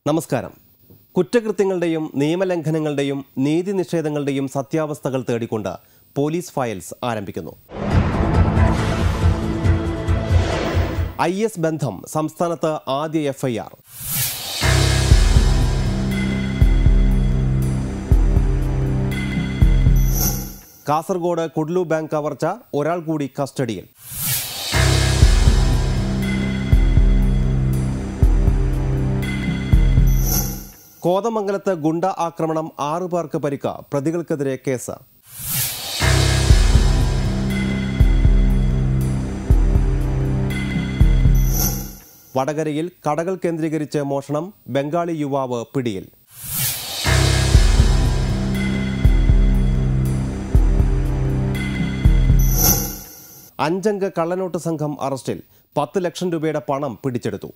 നമസ്കാരം. കുറ്റകൃത്യങ്ങളുടെയും നിയമലംഘനങ്ങളുടെയും നീതി നിഷേധങ്ങളുടെയും സത്യാവസ്ഥകൾ തേടിക്കൊണ്ട് police files ആരംഭിക്കുന്നു. IS ബന്ധം സംസ്ഥാനത്ത് ആദ്യ FIR. കാസർഗോഡ് കുഡ്ലു ബാങ്ക് കവർച്ച, ഒരാൾ കൂടി കസ്റ്റഡിയിൽ. കോതമംഗലത്ത് ഗുണ്ട ആക്രമണം, 6 പേർക്ക് പരിക്ക്, പ്രതികൾക്കെതിരെ കേസ്. വടകരയിൽ കടകൾ കേന്ദ്രീകരിച്ച് മോഷണം, ബംഗാളി യുവാവ് പിടിയിൽ. അഞ്ചംഗ കള്ളനോട്ട് സംഘം അറസ്റ്റിൽ, 10 ലക്ഷം രൂപയുടെ പണം പിടിച്ചെടുത്തു.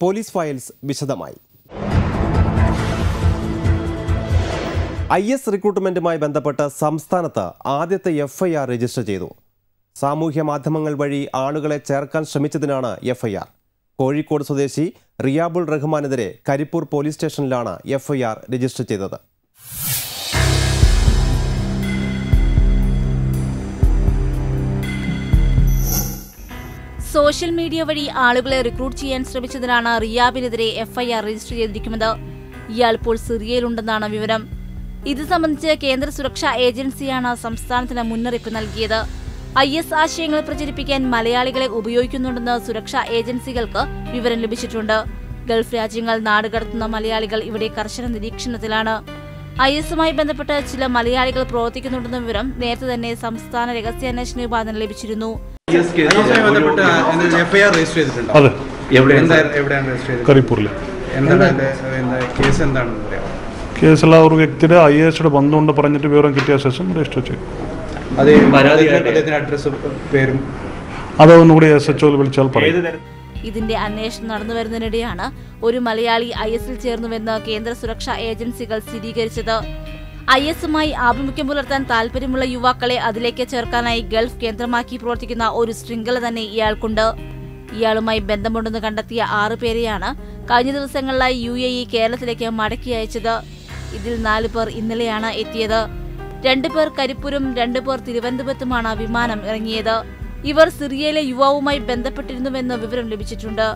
പോലീസ് ഫയൽസ് വിശദമായി. IS റിക്രൂട്ട്മെന്റുമായി ബന്ധപ്പെട്ട് സംസ്ഥാനത്ത് ആദ്യത്തെ FIR രജിസ്റ്റർ ചെയ്തു. സാമൂഹ്യ മാധ്യമങ്ങൾ വഴി ആളുകളെ ചേർക്കാൻ ശ്രമിച്ചതിനാണ് FIR. കോഴിക്കോട് സ്വദേശി റിയാബുൾ റഹ്മാനെതിരെ കരിപ്പൂർ പോലീസ് സ്റ്റേഷനിലാണ് FIR രജിസ്റ്റർ ചെയ്തത്. സോഷ്യൽ മീഡിയ വഴി ആളുകളെ റിക്രൂട്ട് ചെയ്യാൻ ശ്രമിച്ചതിനാണ് റിയാബിനെതിരെ FIR രജിസ്റ്റർ ചെയ്തിരിക്കുന്നത്. ഇയാൾ ഇപ്പോൾ സിറിയയിലുണ്ടെന്നാണ് വിവരം. ഇത് സംബന്ധിച്ച് കേന്ദ്ര സുരക്ഷാ ഏജൻസിയാണ് സംസ്ഥാനത്തിന് മുന്നറിയിപ്പ് നൽകിയത്. IS ആശയങ്ങൾ പ്രചരിപ്പിക്കാൻ മലയാളികളെ ഉപയോഗിക്കുന്നുണ്ടെന്ന് സുരക്ഷാ ഏജൻസികൾക്ക് വിവരം ലഭിച്ചിട്ടുണ്ട്. ഗൾഫ് രാജ്യങ്ങൾ നാടുകടത്തുന്ന മലയാളികൾ ഇവിടെ കർശന നിരീക്ഷണത്തിലാണ്. ISുമായി ബന്ധപ്പെട്ട് ചില മലയാളികൾ പ്രവർത്തിക്കുന്നുണ്ടെന്ന വിവരം നേരത്തെ തന്നെ സംസ്ഥാന രഹസ്യാന്വേഷണ വിഭാഗത്തിന് ലഭിച്ചിരുന്നു. കേസുള്ള ഒരു വ്യക്തിയുടെ IASയുടെ ബന്ധമുണ്ട് പറഞ്ഞിട്ട് വിവരം കിട്ടിയ ശേഷം രജിസ്റ്റർ ചെയ്തു. അതൊന്നുകൂടി SHO വിളിച്ചാൽ പറയും. ഇതിന്റെ അന്വേഷണം നടന്നുവരുന്നതിനിടെയാണ് ഒരു മലയാളി ISൽ ചേർന്നുവെന്ന് കേന്ദ്ര സുരക്ഷാ ഏജൻസികൾ സ്ഥിരീകരിച്ചത്. ISുമായി ആഭിമുഖ്യം പുലർത്താൻ താൽപര്യമുള്ള യുവാക്കളെ അതിലേക്ക് ചേർക്കാനായി ഗൾഫ് കേന്ദ്രമാക്കി പ്രവർത്തിക്കുന്ന ഒരു ശൃംഖല തന്നെ ഇയാൾക്കുണ്ട്. ഇയാളുമായി ബന്ധമുണ്ടെന്ന് കണ്ടെത്തിയ 6 പേരെയാണ് കഴിഞ്ഞ ദിവസങ്ങളിലായി UAE കേരളത്തിലേക്ക് മടക്കി അയച്ചത്. ഇതിൽ 4 പേർ ഇന്നലെയാണ് എത്തിയത്. 2 പേർ കരിപ്പൂരും 2 പേർ തിരുവനന്തപുരത്തുമാണ് വിമാനം ഇറങ്ങിയത്. ഇവർ സിറിയയിലെ യുവാവുമായി ബന്ധപ്പെട്ടിരുന്നുവെന്ന് വിവരം ലഭിച്ചിട്ടുണ്ട്.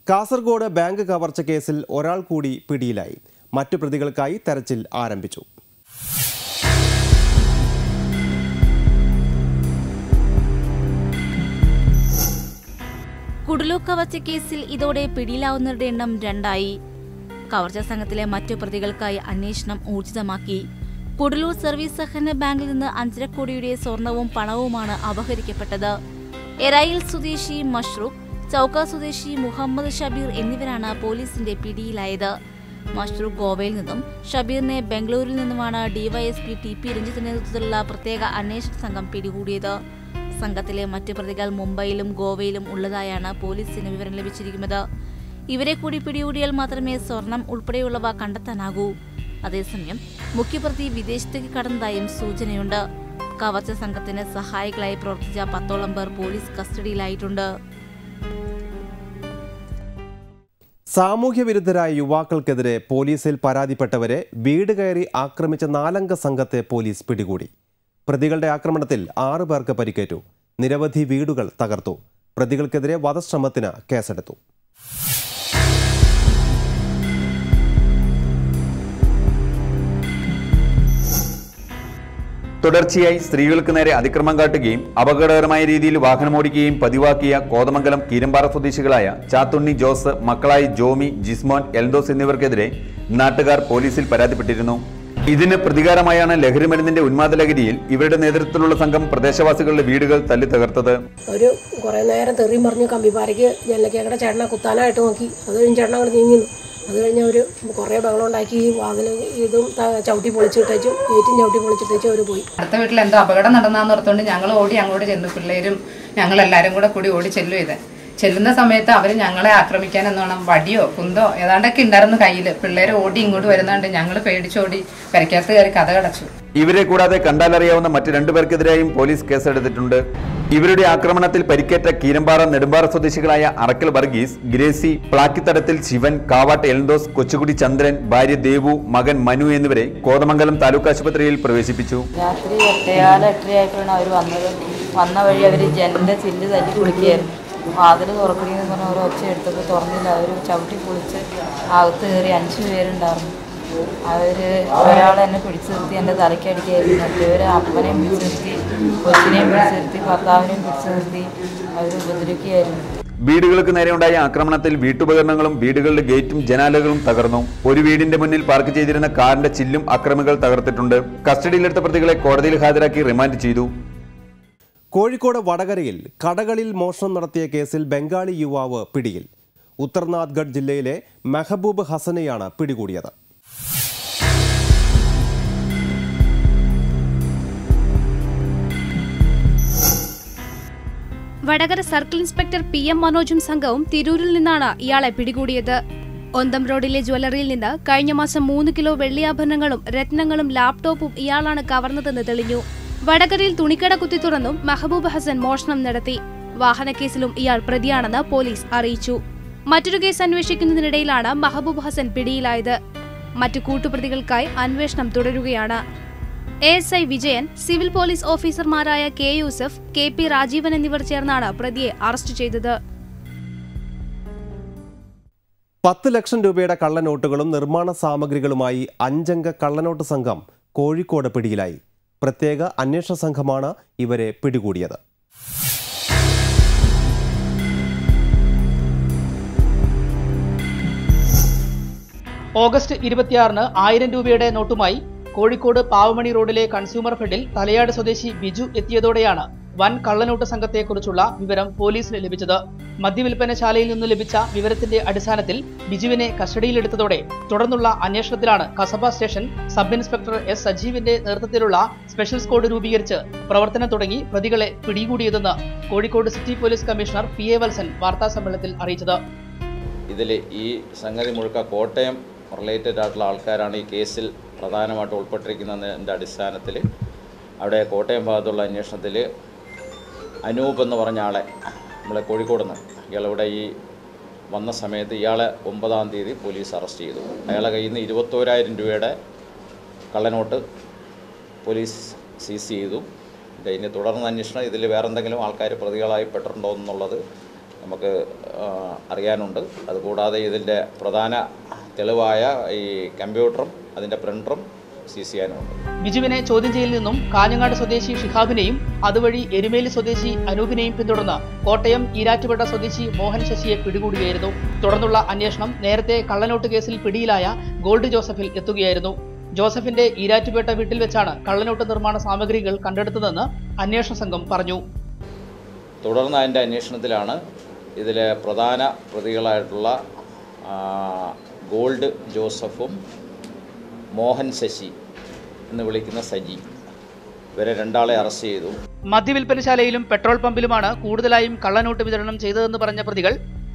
കാസർഗോഡ് ബാങ്ക് കവർച്ച കേസിൽ ഒരാൾ കൂടി പിടിയിലായി. മറ്റു പ്രതികൾക്കായി തെരച്ചിൽ ആരംഭിച്ചു. കുഡ്ലു കവർച്ച കേസിൽ ഇതോടെ പിടിയിലാവുന്നവരുടെ എണ്ണം 2ആയി. കവർച്ച സംഘത്തിലെ മറ്റു പ്രതികൾക്കായി അന്വേഷണം ഊർജിതമാക്കി. കുഡ്ലു സർവീസ് സഹകരണ ബാങ്കിൽ നിന്ന് 5.5 കോടിയുടെ സ്വർണവും പണവുമാണ് അപഹരിക്കപ്പെട്ടത്. എറൈൽ സ്വദേശി മഷ്റൂഖ്, ചൌക്ക സ്വദേശി മുഹമ്മദ് ഷബീർ എന്നിവരാണ് പോലീസിന്റെ പിടിയിലായത്. മഷ്റൂഖ് ഗോവയിൽ നിന്നും ഷബീറിനെ ബംഗളൂരിൽ നിന്നുമാണ് DYSP TP രഞ്ജിത്തിന്റെ നേതൃത്വത്തിലുള്ള പ്രത്യേക അന്വേഷണ സംഘം പിടികൂടിയത്. സംഘത്തിലെ മറ്റ് പ്രതികൾ മുംബൈയിലും ഗോവയിലും ഉള്ളതായാണ് പോലീസിന് വിവരം ലഭിച്ചിരിക്കുന്നത്. ഇവരെ കൂടി പിടികൂടിയാൽ മാത്രമേ സ്വർണം ഉൾപ്പെടെയുള്ളവ കണ്ടെത്താനാകൂ. അതേസമയം മുഖ്യപ്രതി വിദേശത്തേക്ക് കടന്നതായും സൂചനയുണ്ട്. കവർച്ച സംഘത്തിന് സഹായികളായി പ്രവർത്തിച്ച 10ഓളം പേർ പോലീസ് കസ്റ്റഡിയിലായിട്ടുണ്ട്. സാമൂഹ്യ വിരുദ്ധരായ യുവാക്കൾക്കെതിരെ പോലീസിൽ പരാതിപ്പെട്ടവരെ വീട് കയറി ആക്രമിച്ച 4-അംഗ സംഘത്തെ പോലീസ് പിടികൂടി. പ്രതികളുടെ ആക്രമണത്തിൽ 6 പേർക്ക് പരിക്കേറ്റു. നിരവധി വീടുകൾ തകർത്തു. പ്രതികൾക്കെതിരെ വധശ്രമത്തിന് കേസെടുത്തു. തുടർച്ചയായി സ്ത്രീകൾക്ക് നേരെ അതിക്രമം കാട്ടുകയും അപകടകരമായ രീതിയിൽ വാഹനമോടിക്കുകയും പതിവാക്കിയ കോതമംഗലം കീരമ്പാറ സ്വദേശികളായ ചാത്തുണ്ണി ജോസ്, മക്കളായ ജോമി, ജിസ്മോൻ, എൽദോസ് എന്നിവർക്കെതിരെ നാട്ടുകാർ പോലീസിൽ പരാതിപ്പെട്ടിരുന്നു. ഇതിന് പ്രതികാരമായാണ് ലഹരിമരുന്നിന്റെ ഉന്മാദലഹരിയിൽ ഇവരുടെ നേതൃത്വത്തിലുള്ള സംഘം പ്രദേശവാസികളുടെ വീടുകൾ തല്ലി തകർത്തത്. ഒരു കുറെ നേരം തെറി മറിഞ്ഞ് കമ്പിപ്പാറയ്ക്ക് ജനലക്കേക്കടെ ചേട്ടനെ കുത്താനായിട്ട് നോക്കി. അത് കഴിഞ്ഞ് ചേട്ടൻ അങ്ങോട്ട് നീങ്ങുന്നു. അത് കഴിഞ്ഞ് അവർ കുറേ ബഹളം ഉണ്ടാക്കി വാതിലും ഇതും ചവിട്ടി പൊളിച്ചിട്ടേച്ചും ഗേറ്റും ചവിട്ടി പൊളിച്ചിട്ടേച്ചും അവർ പോയി. അടുത്ത വീട്ടിൽ എന്തോ അപകടം നടന്നാന്ന് ഓർത്തുകൊണ്ട് ഞങ്ങൾ ഓടി അങ്ങോട്ട് ചെന്നു. പിള്ളേരും ഞങ്ങളെല്ലാവരും കൂടി ഓടി ചെല്ലും. ചെല്ലുന്ന സമയത്ത് അവർ ഞങ്ങളെ ആക്രമിക്കാൻ എന്നോണം വടിയോ കുന്തോ ഏതാണ്ടൊക്കെ ഉണ്ടായിരുന്നു കയ്യിൽ. പിള്ളേർ ഓടി ഇങ്ങോട്ട് വരുന്നുണ്ട്. ഞങ്ങൾ പേടിച്ചോടി പെരക്കകത്ത് കയറി കഥ കടച്ചു. ഇവരെ കൂടാതെ കണ്ടാലറിയാവുന്ന മറ്റ് 2 പേർക്കെതിരെയും പോലീസ് കേസെടുത്തിട്ടുണ്ട്. ഇവരുടെ ആക്രമണത്തിൽ പരിക്കേറ്റ കീരമ്പാറ നെടുമ്പാറ സ്വദേശികളായ അറക്കൽ വർഗീസ്, ഗ്രേസി, പ്ലാക്കിത്തടത്തിൽ ശിവൻ, കാവാട്ട് എൽദോസ്, കൊച്ചുകുടി ചന്ദ്രൻ, ഭാര്യ ദേവു, മകൻ മനു എന്നിവരെ കോതമംഗലം താലൂക്ക് ആശുപത്രിയിൽ പ്രവേശിപ്പിച്ചു. രാത്രി 8:30 അവർ വന്നത്. വന്ന വഴി അവർ ജനലിന്റെ ചില്ല് തല്ലി കുളിക്കുകയായിരുന്നു. വാതിൽ തുറക്കണമെന്ന് പറഞ്ഞ ഓരോ ഒച്ച എടുത്തപ്പോൾ തുറന്നില്ല. അവർ ചവിട്ടി പൊളിച്ച് അകത്ത് കയറി 5 പേരുണ്ടായിരുന്നു. അവർ ഒരാളെ എന്നെ പിടിച്ചു നിർത്തി എൻ്റെ തലയ്ക്കടിക്കായിരുന്നു. മറ്റവർ അപ്പനെയും പിടിച്ചു നിർത്തി, കൊച്ചിനെയും പിടിച്ചു നിർത്തി, ഭർത്താവിനെയും പിടിച്ചു നിർത്തി അവർ ഉപദ്രവിക്കുകയായിരുന്നു. വീടുകൾക്ക് നേരെയുണ്ടായ ആക്രമണത്തിൽ വീട്ടുപകരണങ്ങളും വീടുകളുടെ ഗേറ്റും ജനാലകളും തകർന്നു. ഒരു വീടിന്റെ മുന്നിൽ പാർക്ക് ചെയ്തിരുന്ന കാറിന്റെ ചില്ലും അക്രമികൾ തകർത്തിട്ടുണ്ട്. കസ്റ്റഡിയിലെടുത്ത പ്രതികളെ കോടതിയിൽ ഹാജരാക്കി റിമാൻഡ് ചെയ്തു. കോഴിക്കോട് വടകരയിൽ കടകളിൽ മോഷണം നടത്തിയ കേസിൽ ബംഗാളി യുവാവ് പിടിയിൽ. ഉത്തർനാഥ്ഗഡ് ജില്ലയിലെ മെഹബൂബ് ഹസനെയാണ് പിടികൂടിയത്. വടകര സർക്കിൾ ഇൻസ്പെക്ടർ PM മനോജും സംഘവും തിരൂരിൽ നിന്നാണ് ഇയാളെ പിടികൂടിയത്. ഒന്തം റോഡിലെ ജ്വല്ലറിയിൽ നിന്ന് കഴിഞ്ഞ മാസം 3 കിലോ വെള്ളിയാഭരണങ്ങളും രത്നങ്ങളും ലാപ്ടോപ്പും ഇയാളാണ് കവർന്നതെന്ന് തെളിഞ്ഞു. വടകരയിൽ തുണിക്കട കുത്തി തുറന്നും മെഹബൂബ് ഹസൻ മോഷണം നടത്തി. വാഹനക്കേസിലും ഇയാൾ പ്രതിയാണെന്ന് പോലീസ് അറിയിച്ചു. മറ്റൊരു കേസ് അന്വേഷിക്കുന്നതിനിടയിലാണ് മെഹബൂബ് ഹസൻ പിടിയിലായത്. മറ്റു കൂട്ടുപ്രതികൾക്കായി അന്വേഷണം തുടരുകയാണ്. ASI വിജയൻ, സിവിൽ പോലീസ് ഓഫീസർമാരായ K യൂസഫ്, KP രാജീവൻ എന്നിവർ ചേർന്നാണ് പ്രതിയെ അറസ്റ്റ് ചെയ്തത്. 10 ലക്ഷം രൂപയുടെ കള്ളനോട്ടുകളും നിർമ്മാണ സാമഗ്രികളുമായി 5 അംഗ കള്ളനോട്ട് സംഘം കോഴിക്കോട് പിടിയിലായി. പ്രത്യേക അന്വേഷണ സംഘമാണ് ഇവരെ പിടികൂടിയത്. ഓഗസ്റ്റ് 26-ന് 1000 രൂപയുടെ നോട്ടുമായി കോഴിക്കോട് പാവമണി റോഡിലെ കൺസ്യൂമർ ഫെഡിൽ തലയാട് സ്വദേശി ബിജു എത്തിയതോടെയാണ് വൻ കള്ളനോട്ട് സംഘത്തെക്കുറിച്ചുള്ള വിവരം പോലീസിന് ലഭിച്ചത്. മദ്യവിൽപ്പനശാലയിൽ നിന്ന് ലഭിച്ച വിവരത്തിന്റെ അടിസ്ഥാനത്തിൽ ബിജുവിനെ കസ്റ്റഡിയിലെടുത്തതോടെ തുടർന്നുള്ള അന്വേഷണത്തിലാണ് Kasaba station sub inspector S സജീവിന്റെ നേതൃത്വത്തിലുള്ള സ്പെഷ്യൽ സ്ക്വാഡ് രൂപീകരിച്ച് പ്രവർത്തനം തുടങ്ങി പ്രതികളെ പിടികൂടിയതെന്ന് Kozhikode city police commissioner PA Valsan വാർത്താസമ്മേളനത്തിൽ അറിയിച്ചത്. ഇതിൽ ഈ സംഗതി മുഴുക്ക കോട്ടയം റിലേറ്റഡ് ആയിട്ടുള്ള ആൾക്കാരാണ് ഈ കേസിൽ പ്രധാനമായിട്ട് ഉൾപ്പെട്ടിരിക്കുന്നതിൻ്റെ അടിസ്ഥാനത്തിൽ അവിടെ കോട്ടയം ഭാഗത്തുള്ള അന്വേഷണത്തിൽ അനൂപ് എന്ന് പറഞ്ഞ ആളെ നമ്മളെ കോഴിക്കോട് നിന്ന് ഇയാളിവിടെ ഈ വന്ന സമയത്ത് ഇയാളെ 9-ാം തീയതി പോലീസ് അറസ്റ്റ് ചെയ്തു. അയാളെ കയ്യിൽ നിന്ന് 21,000 രൂപയുടെ കള്ളനോട്ട് പോലീസ് സീസ് ചെയ്തു. ഇതിന് തുടർന്ന് അന്വേഷണം ഇതിൽ വേറെ എന്തെങ്കിലും ആൾക്കാർ പ്രതികളായി പെട്ടിട്ടുണ്ടോ എന്നുള്ളത് നമുക്ക് അറിയാനുണ്ട്. അതുകൂടാതെ ഇതിൻ്റെ പ്രധാന തെളിവായ ഈ കമ്പ്യൂട്ടറും അതിൻ്റെ പ്രിൻ്ററും സീസ് ചെയ്യാനുണ്ട്. ബിജുവിനെ ചോദ്യം ചെയ്യലിൽ നിന്നും കാഞ്ഞങ്ങാട് സ്വദേശി ഷിഹാബിനെയും അതുവഴി എരുമേലി സ്വദേശി അനൂപിനെയും പിന്തുടർന്ന് കോട്ടയം ഈരാറ്റുപേട്ട സ്വദേശി മോഹൻ ശശിയെ പിടികൂടുകയായിരുന്നു. തുടർന്നുള്ള അന്വേഷണം നേരത്തെ കള്ളനോട്ട് കേസിൽ പിടിയിലായ ഗോൾഡ് ജോസഫിൽ എത്തുകയായിരുന്നു. ജോസഫിന്റെ ഈരാറ്റുപേട്ട വീട്ടിൽ വെച്ചാണ് കള്ളനോട്ട് നിർമ്മാണ സാമഗ്രികൾ കണ്ടെടുത്തതെന്ന് അന്വേഷണ സംഘം പറഞ്ഞു. തുടർന്ന് അതിൻ്റെ അന്വേഷണത്തിലാണ് ഇതിലെ പ്രധാന പ്രതികളായിട്ടുള്ള ഗോൾഡ് ജോസഫും മോഹൻ ശശി എന്ന് വിളിക്കുന്ന സജി ഇവരെ 2 ആളെ അറസ്റ്റ് ചെയ്തു. മദ്യവിൽപ്പനശാലയിലും പെട്രോൾ പമ്പിലുമാണ് കൂടുതലായും കള്ളനോട്ട് വിതരണം ചെയ്തതെന്ന് പറഞ്ഞ പ്രതികൾ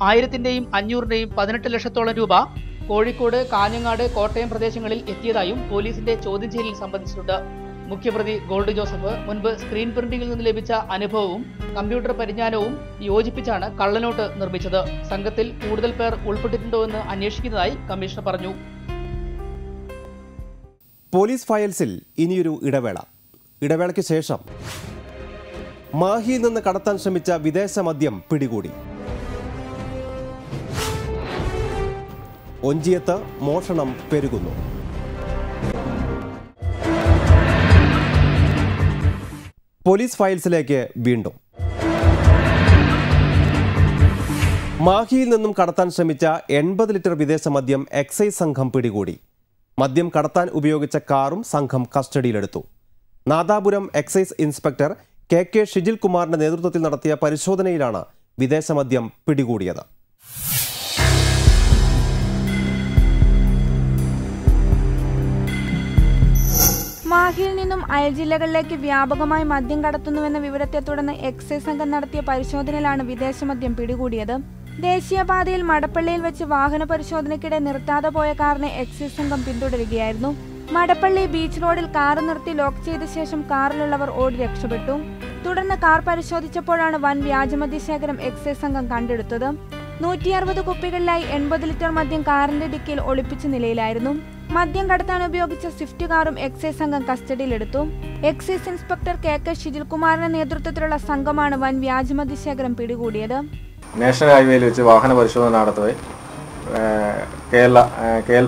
1000-ന്റെയും 500-ന്റെയും 18 ലക്ഷത്തോളം രൂപ കോഴിക്കോട്, കാഞ്ഞങ്ങാട്, കോട്ടയം പ്രദേശങ്ങളിൽ എത്തിയതായും പോലീസിന്റെ ചോദ്യം ചെയ്യലിൽ സംബന്ധിച്ചിട്ടുണ്ട്. മുഖ്യപ്രതി ഗോൾഡ് ജോസഫ് മുൻപ് സ്ക്രീൻ പ്രിന്റിംഗിൽ നിന്ന് ലഭിച്ച അനുഭവവും കമ്പ്യൂട്ടർ പരിജ്ഞാനവും യോജിപ്പിച്ചാണ് കള്ളനോട്ട് നിർമ്മിച്ചത്. സംഘത്തിൽ കൂടുതൽ പേർ ഉൾപ്പെട്ടിട്ടുണ്ടോ എന്ന് അന്വേഷിക്കുന്നതായി കമ്മീഷണർ പറഞ്ഞു. പോലീസ് ഫയൽസിൽ ഇനിയൊരു ഇടവേളയ്ക്ക് ശേഷം മാഹിയിൽ നിന്ന് കടത്താൻ ശ്രമിച്ച വിദേശ മദ്യം പിടികൂടി. ഒഞ്ചിയത്ത് മോഷണം പെരുകുന്നു. പോലീസ് ഫയൽസിലേക്ക് വീണ്ടും. മാഹിയിൽ നിന്നും കടത്താൻ ശ്രമിച്ച 80 ലിറ്റർ വിദേശ മദ്യം എക്സൈസ് സംഘം പിടികൂടി. മദ്യം കടത്താൻ ഉപയോഗിച്ച കാറും സംഘം കസ്റ്റഡിയിലെടുത്തു. Nadapuram excise inspector KK Shijil കുമാറിന്റെ നേതൃത്വത്തിൽ നടത്തിയ പരിശോധനയിലാണ് വിദേശ മദ്യം പിടികൂടിയത്. മാഹിയിൽ നിന്നും അയൽ ജില്ലകളിലേക്ക് വ്യാപകമായി മദ്യം കടത്തുന്നുവെന്ന വിവരത്തെ തുടർന്ന് എക്സൈസ് സംഘം നടത്തിയ പരിശോധനയിലാണ് വിദേശ മദ്യം പിടികൂടിയത്. ദേശീയപാതയിൽ മടപ്പള്ളിയിൽ വെച്ച് വാഹന പരിശോധനയ്ക്കിടെ നിർത്താതെ പോയ കാറിനെ എക്സൈസ് സംഘം പിന്തുടരുകയായിരുന്നു. മടപ്പള്ളി ബീച്ച് റോഡിൽ കാർ നിർത്തി ലോക്ക് ചെയ്ത ശേഷം കാറിലുള്ളവർ ഓടി രക്ഷപ്പെട്ടു. തുടർന്ന് കാർ പരിശോധിച്ചപ്പോഴാണ് വൻ വ്യാജമദ്യ ശേഖരം എക്സൈസ് സംഘം കണ്ടെടുത്തത്. 160 കുപ്പികളിലായി 80 ലിറ്റർ മദ്യം കാറിന്റെ ഡിക്കിയിൽ ഒളിപ്പിച്ച നിലയിലായിരുന്നു. മദ്യം കടത്താൻ ഉപയോഗിച്ച സ്വിഫ്റ്റ് കാറും എക്സൈസ് സംഘം കസ്റ്റഡിയിലെടുത്തു. എക്സൈസ് ഇൻസ്പെക്ടർ കെ ഷിജിൽകുമാറിന്റെ നേതൃത്വത്തിലുള്ള സംഘമാണ് വൻ വ്യാജമദ്യ ശേഖരം പിടികൂടിയത്. നാഷണൽ ഹൈവേയിൽ വെച്ച് വാഹന പരിശോധന നടത്തവേ KL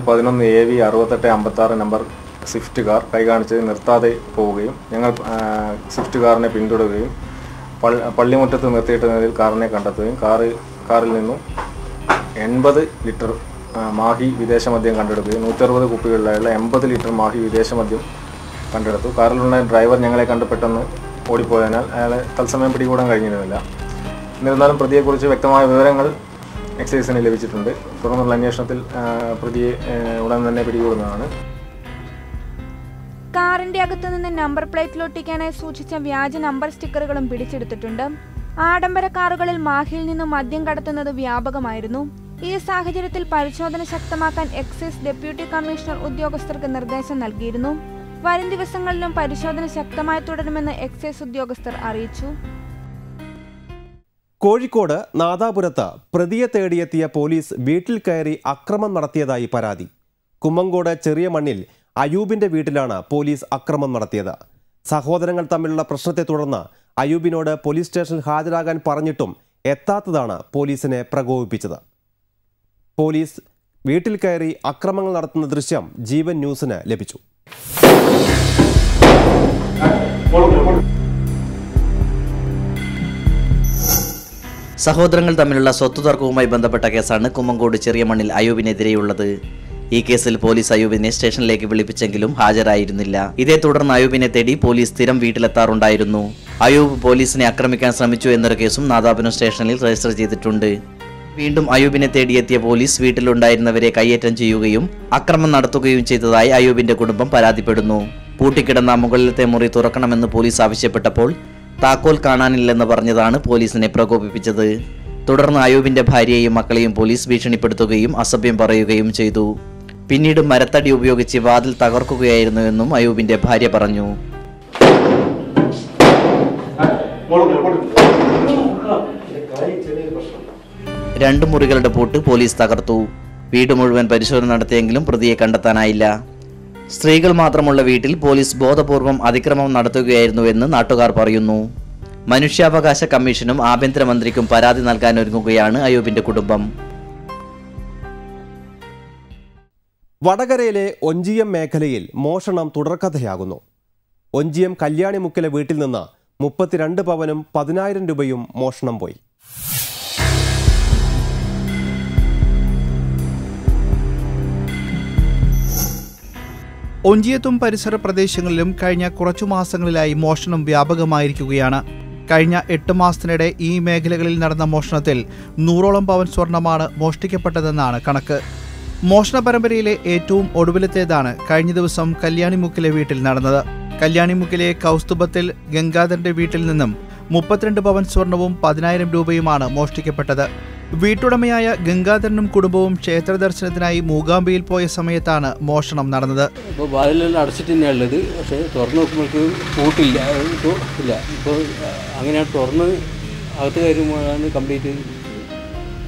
11 AV 6856 number Swift car കൈകാണിച്ച് നിർത്താതെ പോവുകയും ഞങ്ങൾ സ്വിഫ്റ്റ് കാറിനെ പിന്തുടരുകയും പള്ളിമുറ്റത്ത് നിർത്തിയിട്ടതിൽ കാറിനെ കണ്ടെത്തുകയും കാറിൽ നിന്നും 80 ലിറ്റർ മാഹി വിദേശ മദ്യം കണ്ടെടുക്കുകയും 160 കുപ്പികളിലായുള്ള 80 ലിറ്റർ മാഹി വിദേശ മദ്യം കണ്ടെടുത്തു. കാറിലുള്ള ഡ്രൈവർ ഞങ്ങളെ കണ്ട് പെട്ടെന്ന് ഓടിപ്പോയതിനാൽ അയാളെ തത്സമയം പിടികൂടാൻ കഴിഞ്ഞിരുന്നില്ല. എന്നിരുന്നാലും പ്രതിയെക്കുറിച്ച് വ്യക്തമായ വിവരങ്ങൾ എക്സൈസിന് ലഭിച്ചിട്ടുണ്ട്. തുടർന്നുള്ള അന്വേഷണത്തിൽ പ്രതിയെ ഉടൻ തന്നെ പിടികൂടുന്നതാണ്. കാറിന്റെ അകത്തുനിന്ന് നമ്പർ പ്ലേറ്റിൽ ഒട്ടിക്കാനായി സൂക്ഷിച്ച വ്യാജ നമ്പർ സ്റ്റിക്കറുകളും പിടിച്ചെടുത്തിട്ടുണ്ട്. ആഡംബര കാറുകളിൽ മാഹിയിൽ നിന്നും മദ്യം കടത്തുന്നത് വ്യാപകമായിരുന്നു. ഈ സാഹചര്യത്തിൽ പരിശോധന ശക്തമാക്കാൻ എക്സൈസ് ഡെപ്യൂട്ടി കമ്മീഷണർ ഉദ്യോഗസ്ഥർക്ക് നിർദ്ദേശം നൽകിയിരുന്നു. വരും ദിവസങ്ങളിലും പരിശോധന ശക്തമായി തുടരുമെന്ന് എക്സൈസ് ഉദ്യോഗസ്ഥർ അറിയിച്ചു. കോഴിക്കോട് നാദാപുരത്ത് പ്രതിയെ തേടിയെത്തിയ പോലീസ് വീട്ടിൽ കയറി അക്രമം നടത്തിയതായി പരാതി. കുമ്മങ്കോട് ചെറിയ മണ്ണിൽ അയൂബിന്റെ വീട്ടിലാണ് പോലീസ് അക്രമം നടത്തിയത്. സഹോദരങ്ങൾ തമ്മിലുള്ള പ്രശ്നത്തെ തുടർന്ന് അയൂബിനോട് പോലീസ് സ്റ്റേഷനിൽ ഹാജരാകാൻ പറഞ്ഞിട്ടും എത്താത്തതാണ് പോലീസിനെ പ്രകോപിപ്പിച്ചത്. പോലീസ് വീട്ടിൽ കയറി അക്രമങ്ങൾ നടത്തുന്ന ദൃശ്യം ജീവൻ ന്യൂസിന് ലഭിച്ചു. സഹോദരങ്ങൾ തമ്മിലുള്ള സ്വത്ത് തർക്കവുമായി ബന്ധപ്പെട്ട കേസാണ് കുമ്മങ്കോട് ചെറിയ മണ്ണിൽ അയൂബിനെതിരെയുള്ളത്. ഈ കേസിൽ പോലീസ് അയൂബിനെ സ്റ്റേഷനിലേക്ക് വിളിപ്പിച്ചെങ്കിലും ഹാജരായിരുന്നില്ല. ഇതേ തുടർന്ന് അയൂബിനെ തേടി പോലീസ് സ്ഥിരം വീട്ടിലെത്താറുണ്ടായിരുന്നു. അയൂബ് പോലീസിനെ ആക്രമിക്കാൻ ശ്രമിച്ചു എന്നൊരു കേസും നാദാപുരം സ്റ്റേഷനിൽ രജിസ്റ്റർ ചെയ്തിട്ടുണ്ട്. വീണ്ടും അയൂബിനെ തേടിയെത്തിയ പോലീസ് വീട്ടിലുണ്ടായിരുന്നവരെ കയ്യേറ്റം ചെയ്യുകയും അക്രമം നടത്തുകയും ചെയ്തതായി അയൂബിന്റെ കുടുംബം പരാതിപ്പെടുന്നു. പൂട്ടിക്കിടന്ന മുകളിലത്തെ മുറി തുറക്കണമെന്ന് പോലീസ് ആവശ്യപ്പെട്ടപ്പോൾ താക്കോൽ കാണാനില്ലെന്ന് പറഞ്ഞതാണ് പോലീസിനെ പ്രകോപിപ്പിച്ചത്. തുടർന്ന് അയൂബിന്റെ ഭാര്യയെയും മക്കളെയും പോലീസ് ഭീഷണിപ്പെടുത്തുകയും അസഭ്യം പറയുകയും ചെയ്തു. പിന്നീട് മരത്തടി ഉപയോഗിച്ച് വാതിൽ തകർക്കുകയായിരുന്നുവെന്നും അയൂബിന്റെ ഭാര്യ പറഞ്ഞു. രണ്ട് മുറികളുടെ പൂട്ട് പോലീസ് തകർത്തു. വീട് മുഴുവൻ പരിശോധന നടത്തിയെങ്കിലും പ്രതിയെ കണ്ടെത്താനായില്ല. സ്ത്രീകൾ മാത്രമുള്ള വീട്ടിൽ പോലീസ് ബോധപൂർവം അതിക്രമം നടത്തുകയായിരുന്നുവെന്ന് നാട്ടുകാർ പറയുന്നു. മനുഷ്യാവകാശ കമ്മീഷനും ആഭ്യന്തരമന്ത്രിക്കും പരാതി നൽകാനൊരുങ്ങുകയാണ് അയൂബിന്റെ കുടുംബം. വടകരയിലെ ഒഞ്ചിയം മേഖലയിൽ മോഷണം തുടർക്കഥയാകുന്നു. ഒഞ്ചിയം കല്യാണിമുക്കിലെ വീട്ടിൽ നിന്ന് 32 പവനും 10,000 രൂപയും മോഷണം പോയി. ഒഞ്ചിയത്തും പരിസര പ്രദേശങ്ങളിലും കഴിഞ്ഞ കുറച്ചു മാസങ്ങളിലായി മോഷണം വ്യാപകമായിരിക്കുകയാണ്. കഴിഞ്ഞ 8 മാസത്തിനിടെ ഈ മേഖലകളിൽ നടന്ന മോഷണത്തിൽ 100ഓളം പവൻ സ്വർണമാണ് മോഷ്ടിക്കപ്പെട്ടതെന്നാണ് കണക്ക്. മോഷണ പരമ്പരയിലെ ഏറ്റവും ഒടുവിലത്തേതാണ് കഴിഞ്ഞ ദിവസം കല്യാണിമുക്കിലെ വീട്ടിൽ നടന്നത്. കല്യാണിമുക്കിലെ കൗസ്തുഭത്തിൽ ഗംഗാധരന്റെ വീട്ടിൽ നിന്നും 32 പവൻ സ്വർണവും 10,000 രൂപയുമാണ് മോഷ്ടിക്കപ്പെട്ടത്. വീട്ടുടമയായ ഗംഗാധരനും കുടുംബവും ക്ഷേത്ര ദർശനത്തിനായി മൂകാംബിയിൽ പോയ സമയത്താണ് മോഷണം നടന്നത്. ഇപ്പോൾ വാതിലെല്ലാം അടച്ചിട്ട് തന്നെയുള്ളത്. പക്ഷേ തുറന്നു നോക്കുമ്പോഴേക്ക് പൂട്ടില്ല, ഇല്ല. ഇപ്പോൾ അങ്ങനെ തുറന്ന് അകത്ത് കയറുമ്പോഴാണ് കംപ്ലീറ്റ്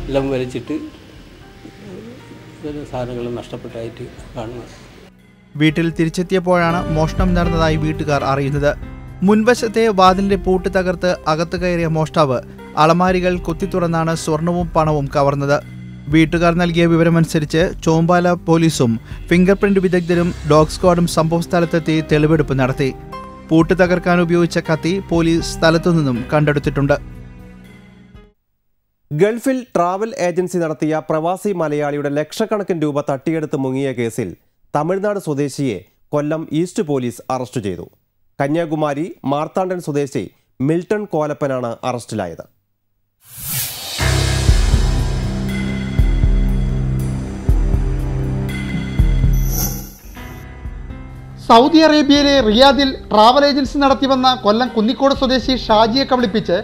എല്ലാം വലിച്ചിട്ട് സാധനങ്ങളും നഷ്ടപ്പെട്ടായിട്ട് കാണുന്നത്. വീട്ടിൽ തിരിച്ചെത്തിയപ്പോഴാണ് മോഷണം നടന്നതായി വീട്ടുകാർ അറിയുന്നത്. മുൻവശത്തെ വാതിലിന്റെ പൂട്ട് തകർത്ത് അകത്ത് കയറിയ മോഷ്ടാവ് അളമാരികൾ കുത്തിത്തുറന്നാണ് സ്വർണവും പണവും കവർന്നത്. വീട്ടുകാർ നൽകിയ വിവരമനുസരിച്ച് ചോമ്പാല പോലീസും ഫിംഗർ പ്രിന്റ് വിദഗ്ധരും ഡോഗ് സ്ക്വാഡും സംഭവസ്ഥലത്തെത്തി തെളിവെടുപ്പ് നടത്തി. പൂട്ട് തകർക്കാൻ ഉപയോഗിച്ച കത്തി പോലീസ് സ്ഥലത്തുനിന്നും കണ്ടെടുത്തിട്ടുണ്ട്. ഗൾഫിൽ ട്രാവൽ ഏജൻസി നടത്തിയ പ്രവാസി മലയാളിയുടെ ലക്ഷക്കണക്കിന് രൂപ തട്ടിയെടുത്ത് മുങ്ങിയ കേസിൽ തമിഴ്നാട് സ്വദേശിയെ കൊല്ലം ഈസ്റ്റ് പോലീസ് അറസ്റ്റ് ചെയ്തു. കന്യാകുമാരി മാർത്താണ്ഡൻ സ്വദേശി മിൽട്ടൺ കോലപ്പനാണ് അറസ്റ്റിലായത്. സൗദി അറേബ്യയിലെ റിയാദിൽ ട്രാവൽ ഏജൻസി നടത്തിവന്ന കൊല്ലം കുന്നിക്കോട് സ്വദേശി ഷാജിയെ കബളിപ്പിച്ച്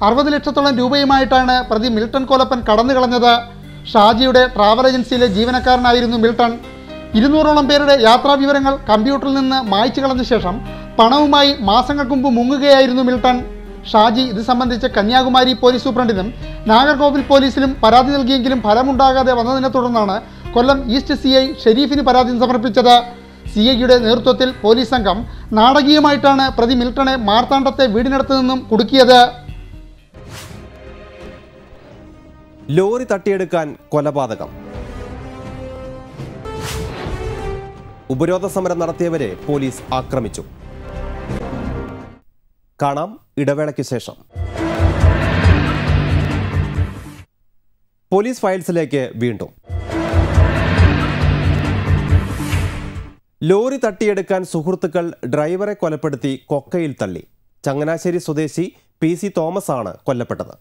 60 ലക്ഷത്തോളം രൂപയുമായിട്ടാണ് പ്രതി മിൽട്ടൺ കോലപ്പൻ കടന്നു കളഞ്ഞത്. ഷാജിയുടെ ട്രാവൽ ഏജൻസിയിലെ ജീവനക്കാരനായിരുന്നു മിൽട്ടൺ. 200ഓളം പേരുടെ യാത്രാ വിവരങ്ങൾ കമ്പ്യൂട്ടറിൽ നിന്ന് മായ്ച്ചു കളഞ്ഞ ശേഷം പണവുമായി മാസങ്ങൾക്ക് മുമ്പ് മുങ്ങുകയായിരുന്നു മിൽട്ടൺ. ഷാജി ഇത് സംബന്ധിച്ച് കന്യാകുമാരി പോലീസ് സൂപ്രണ്ടിനും നാഗർകോവിൽ പോലീസിലും പരാതി നൽകിയെങ്കിലും ഫലമുണ്ടാകാതെ വന്നതിനെ തുടർന്നാണ് കൊല്ലം ഈസ്റ്റ് CI ഷെരീഫിന് പരാതി സമർപ്പിച്ചത്. CIയുടെ നേതൃത്വത്തിൽ പോലീസ് സംഘം നാടകീയമായിട്ടാണ് പ്രതി മിൽട്ടനെ മാർത്താണ്ഡത്തെ വീടിനടുത്ത് നിന്നും കുടുക്കിയത്. ലോറി തട്ടിയെടുക്കാൻ കൊലപാതകം. ഉപരോധ സമരം നടത്തിയവരെ പോലീസ് ആക്രമിച്ചു. കാണാം ഇടവേളയ്ക്ക് ശേഷം. പോലീസ് ഫയൽസിലേക്ക് വീണ്ടും. ലോറി തട്ടിയെടുക്കാൻ സുഹൃത്തുക്കൾ ഡ്രൈവറെ കൊലപ്പെടുത്തി കൊക്കയിൽ തള്ളി. ചങ്ങനാശ്ശേരി സ്വദേശി PC തോമസ് ആണ് കൊല്ലപ്പെട്ടത്.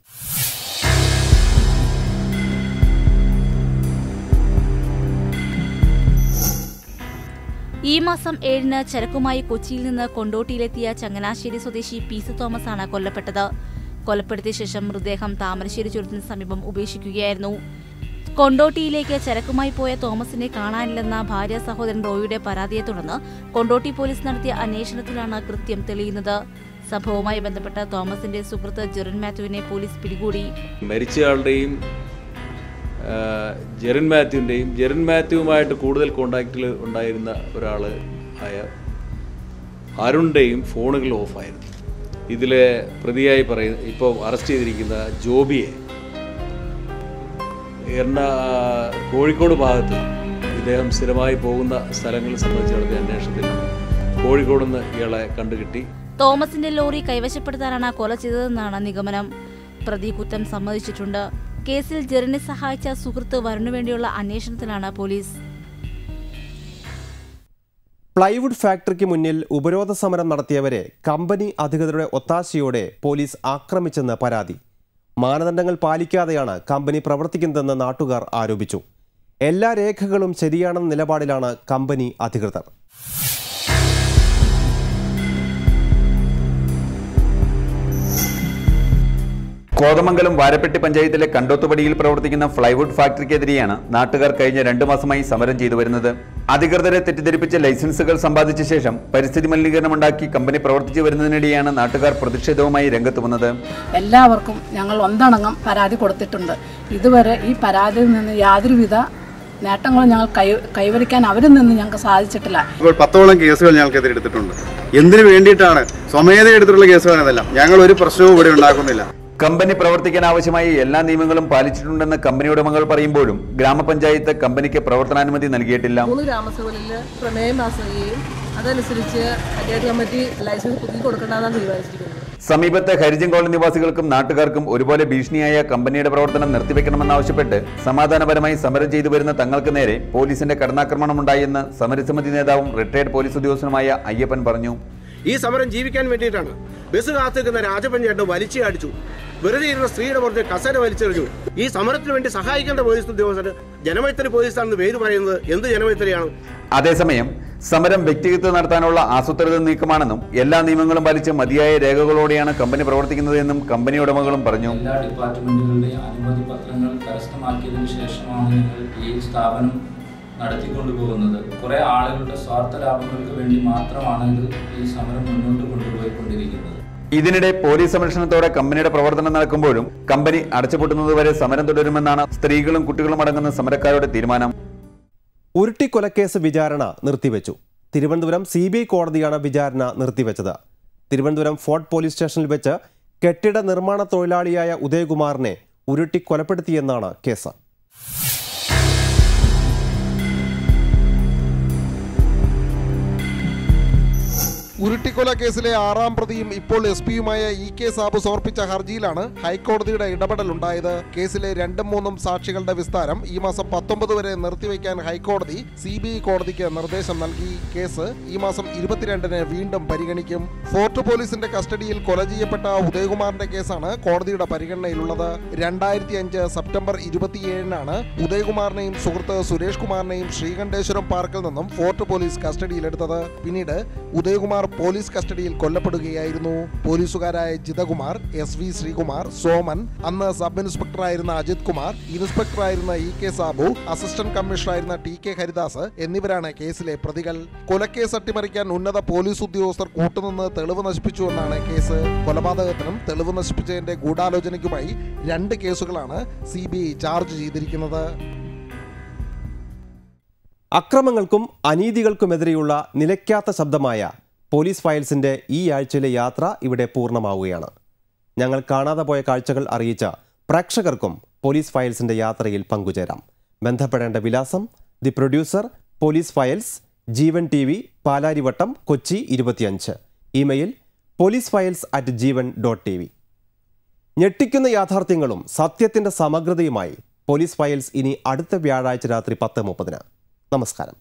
ഈ മാസം 7-ന് ചരക്കുമായി കൊച്ചിയിൽ നിന്ന് കൊണ്ടോട്ടിയിലെത്തിയ ചങ്ങനാശ്ശേരി സ്വദേശി PC തോമസ് ആണ് കൊല്ലപ്പെട്ടത്. കൊലപ്പെടുത്തിയ ശേഷം മൃതദേഹം താമരശ്ശേരി ചുരത്തിന് സമീപം ഉപേക്ഷിക്കുകയായിരുന്നു. കൊണ്ടോട്ടിയിലേക്ക് ചരക്കുമായി പോയ തോമസിനെ കാണാനില്ലെന്ന ഭാര്യ സഹോദരൻ റോയിയുടെ പരാതിയെ തുടർന്ന് കൊണ്ടോട്ടി പോലീസ് നടത്തിയ അന്വേഷണത്തിലാണ് കൃത്യം തെളിയുന്നത്. സംഭവവുമായി ബന്ധപ്പെട്ട തോമസിന്റെ സുഹൃത്ത് ജെറിൻ മാത്യുവിനെ പോലീസ് പിടികൂടി. മരിച്ചയാളുടെയും ജെറിൻ മാത്യുവുമായിട്ട് കൂടുതൽ കോണ്ടാക്റ്റിൽ ഉണ്ടായിരുന്ന ഒരാൾ ആയ അരുണിൻ്റെയും ഫോണുകൾ ഓഫായിരുന്നു. ഇതിലെ പ്രതിയായി ഇപ്പോൾ അറസ്റ്റ് ചെയ്തിരിക്കുന്ന ജോബിയെ കോഴിക്കോട് ഭാഗത്ത് ഇദ്ദേഹം സ്ഥിരമായി പോകുന്ന സ്ഥലങ്ങൾ സംബന്ധിച്ച് നടത്തിയ അന്വേഷണത്തിൽ കോഴിക്കോട് നിന്ന് ഇയാളെ കണ്ടുകിട്ടി. തോമസിന്റെ ലോറി കൈവശപ്പെടുത്താനാണ് കൊല ചെയ്തതെന്നാണ് നിഗമനം. പ്രതി കുറ്റം സമ്മതിച്ചിട്ടുണ്ട്. കേസിൽ ജെറിനെ സഹായിച്ച സുഹൃത്ത് വരുണു വേണ്ടിയുള്ള അന്വേഷണത്തിലാണ് പോലീസ്. പ്ലൈവുഡ് ഫാക്ടറിക്ക് മുന്നിൽ ഉപരോധ സമരം നടത്തിയവരെ കമ്പനി അധികൃതരുടെ ഒത്താശയോടെ പോലീസ് ആക്രമിച്ചെന്ന് പരാതി. മാനദണ്ഡങ്ങൾ പാലിക്കാതെയാണ് കമ്പനി പ്രവർത്തിക്കുന്നതെന്ന് നാട്ടുകാർ ആരോപിച്ചു. എല്ലാ രേഖകളും ശരിയാണെന്ന നിലപാടിലാണ് കമ്പനി അധികൃതർ. കോതമംഗലം വാരപ്പെട്ടി പഞ്ചായത്തിലെ കണ്ടോത്തുപടിയിൽ പ്രവർത്തിക്കുന്ന ഫ്ലൈവുഡ് ഫാക്ടറിക്കെതിരെയാണ് നാട്ടുകാർ കഴിഞ്ഞ 2 മാസമായി സമരം ചെയ്തു വരുന്നത്. അധികൃതരെ തെറ്റിദ്ധരിപ്പിച്ച ലൈസൻസുകൾ സമ്പാദിച്ച ശേഷം പരിസ്ഥിതി മലിനീകരണമുണ്ടാക്കി കമ്പനി പ്രവർത്തിച്ചു വരുന്നതിനിടെയാണ് നാട്ടുകാർ പ്രതിഷേധവുമായി രംഗത്ത് വന്നത്. എല്ലാവർക്കും ഞങ്ങൾ ഒന്നടങ്കം പരാതി കൊടുത്തിട്ടുണ്ട്. ഇതുവരെ ഈ പരാതിയിൽ നിന്ന് യാതൊരുവിധ നേട്ടങ്ങളും ഞങ്ങൾ കൈവരിക്കാൻ അവരിൽ നിന്ന് ഞങ്ങൾക്ക് സാധിച്ചിട്ടില്ല. ഇപ്പോൾ 10ഓളം കേസുകൾ ഞങ്ങൾക്കെതിരെ എടുത്തിട്ടുണ്ട്. എന്തിനു വേണ്ടിയിട്ടാണ് സ്വമേധ എടുത്തിട്ടുള്ള കേസുകളെന്നല്ല, ഞങ്ങൾ ഒരു പ്രശ്നവും ഇവിടെ ഉണ്ടാക്കുന്നില്ല. കമ്പനി പ്രവർത്തിക്കാൻ ആവശ്യമായ എല്ലാ നിയമങ്ങളും പാലിച്ചിട്ടുണ്ടെന്ന് കമ്പനി ഉടമകൾ പറയുമ്പോഴും ഗ്രാമപഞ്ചായത്ത് കമ്പനിക്ക് പ്രവർത്തനാനുമതി നൽകിയിട്ടില്ല. 3 ഗ്രാമസഭകളിൽ പ്രമേയം പാസ്സാക്കുകയും അതനുസരിച്ച് പഞ്ചായത്ത് കമ്മിറ്റി ലൈസൻസ് പുതുക്കി കൊടുക്കണമെന്നാണ് തീരുമാനിച്ചിരിക്കുന്നത്. സമീപത്തെ ഹരിജൻ കോളനി നിവാസികൾക്കും നാട്ടുകാർക്കും ഒരുപോലെ ഭീഷണിയായ കമ്പനിയുടെ പ്രവർത്തനം നിർത്തിവെക്കണമെന്നാവശ്യപ്പെട്ട് സമാധാനപരമായി സമരം ചെയ്തു വരുന്ന തങ്ങൾക്ക് നേരെ പോലീസിന്റെ കടന്നാക്രമണമുണ്ടായെന്ന് സമരസമിതി നേതാവും റിട്ടയർഡ് പോലീസ് ഉദ്യോഗസ്ഥനുമായ അയ്യപ്പൻ പറഞ്ഞു. ഈ സമരം ജീവിക്കാൻ വേണ്ടിയിട്ടാണ്. ബസ് കാത്തുനിൽക്കുന്ന രാജപഞ്ചായത്ത് വലിച്ചടിച്ചു. വെറുതെ ഇരുന്ന സ്ത്രീയുടെ പുറത്ത് കസേര വലിച്ചെറിഞ്ഞു. ഈ സമരത്തിന് വേണ്ടി സഹായിക്കേണ്ട പോലീസ് ഉദ്യോഗസ്ഥർ ജനമൈത്രി പോലീസാണെന്ന് പേര് പറയുന്നത് എന്ത് ജനമൈത്രിയാണ്? അതേസമയം സമരം വ്യക്തിഗത നടത്താനുള്ള ആസൂത്രിത നീക്കമാണെന്നും എല്ലാ നിയമങ്ങളും പാലിച്ച് മതിയായ രേഖകളോടെയാണ് കമ്പനി പ്രവർത്തിക്കുന്നതെന്നും കമ്പനി ഉടമകളും പറഞ്ഞു. എല്ലാ ഡിപ്പാർട്ട്മെന്റുകളുടെയും അനുമതി പത്രങ്ങൾ കരസ്ഥമാക്കിയതിനു ശേഷമാണ് ഞങ്ങൾ ഈ സ്ഥാപനം നടത്തിക്കൊണ്ടുപോകുന്നത്. കുറെ ആളുകളുടെ സ്വാർത്ഥ ലാഭങ്ങൾക്ക് വേണ്ടി മാത്രമാണ് ഈ സമരം മുന്നോട്ട് കൊണ്ടുപോയിക്കൊണ്ടിരിക്കുന്നത്. ഇതിനിടെ പോലീസ് സംരക്ഷണത്തോടെ കമ്പനിയുടെ പ്രവർത്തനം നടക്കുമ്പോഴും കമ്പനി അടച്ചുപൂട്ടുന്നതുവരെ സമരം തുടരുമെന്നാണ് സ്ത്രീകളും കുട്ടികളും അടങ്ങുന്ന സമരക്കാരുടെ തീരുമാനം. ഉരുട്ടി കൊലക്കേസ് വിചാരണ നിർത്തിവെച്ചു. തിരുവനന്തപുരം CBI കോടതിയാണ് വിചാരണ നിർത്തിവെച്ചത്. തിരുവനന്തപുരം ഫോർട്ട് പോലീസ് സ്റ്റേഷനിൽ വെച്ച് കെട്ടിട നിർമ്മാണ തൊഴിലാളിയായ ഉദയകുമാറിനെ ഉരുട്ടി കൊലപ്പെടുത്തിയെന്നാണ് കേസ്. ഉരുട്ടിക്കൊല കേസിലെ 6ാം പ്രതിയും ഇപ്പോൾ SP-യുമായ EK സാബു സമർപ്പിച്ച ഹർജിയിലാണ് ഹൈക്കോടതിയുടെ ഇടപെടലുണ്ടായത്. കേസിലെ 2ഉം 3ഉം സാക്ഷികളുടെ വിസ്താരം ഈ മാസം 19 വരെ നിർത്തിവെക്കാൻ ഹൈക്കോടതി CBI കോടതിക്ക് നിർദ്ദേശം നൽകി. കേസ് ഈ മാസം 22-ന് വീണ്ടും പരിഗണിക്കും. ഫോർട്ട് പോലീസിന്റെ കസ്റ്റഡിയിൽ കൊല ചെയ്യപ്പെട്ട ഉദയകുമാറിന്റെ കേസാണ് കോടതിയുടെ പരിഗണനയിലുള്ളത്. 2005 സെപ്റ്റംബർ 27-നാണ് ഉദയകുമാറിനെയും സുഹൃത്ത് സുരേഷ് കുമാറിനെയും ശ്രീകണ്ഠേശ്വരം പാർക്കിൽ നിന്നും ഫോർട്ട് പോലീസ് കസ്റ്റഡിയിലെടുത്തത്. പിന്നീട് ഉദയകുമാർ പോലീസ് കസ്റ്റഡിയിൽ കൊല്ലപ്പെടുകയായിരുന്നു. പോലീസുകാരായ ജിതകുമാർ, SV ശ്രീകുമാർ, സോമൻ, അന്ന് സബ് ഇൻസ്പെക്ടറായിരുന്ന അജിത് കുമാർ, ഇൻസ്പെക്ടറായിരുന്ന EK സാബു, അസിസ്റ്റന്റ് കമ്മീഷണറായിരുന്ന TK ഹരിദാസ് എന്നിവരാണ് കേസിലെ പ്രതികൾ. കൊലക്കേസ് അട്ടിമറിക്കാൻ ഉന്നത പോലീസ് ഉദ്യോഗസ്ഥർ കൂട്ടുനിന്ന് തെളിവ് നശിപ്പിച്ചുവെന്നാണ് കേസ്. കൊലപാതകത്തിനും തെളിവ് നശിപ്പിച്ചതിന്റെ ഗൂഢാലോചനയ്ക്കുമായി 2 കേസുകളാണ് CBI ചാർജ് ചെയ്തിരിക്കുന്നത്. അക്രമങ്ങൾക്കും അനീതികൾക്കുമെതിരെയുള്ള നിലയ്ക്കാത്ത ശബ്ദമായ പോലീസ് ഫയൽസിന്റെ ഈ ആഴ്ചയിലെ യാത്ര ഇവിടെ പൂർണ്ണമാവുകയാണ്. ഞങ്ങൾ കാണാതെ പോയ കാഴ്ചകൾ അറിയിച്ച പ്രേക്ഷകർക്കും പോലീസ് ഫയൽസിന്റെ യാത്രയിൽ പങ്കുചേരാം. ബന്ധപ്പെടേണ്ട വിലാസം: the producer, police files, Jeevan TV, Palarivattom, Kochi 25. Email policefile@jeevan.tv. ഞെട്ടിക്കുന്ന യാഥാർത്ഥ്യങ്ങളും സത്യത്തിന്റെ സമഗ്രതയുമായി പോലീസ് ഫയൽസ് ഇനി അടുത്ത വ്യാഴാഴ്ച രാത്രി 10:30. നമസ്കാരം.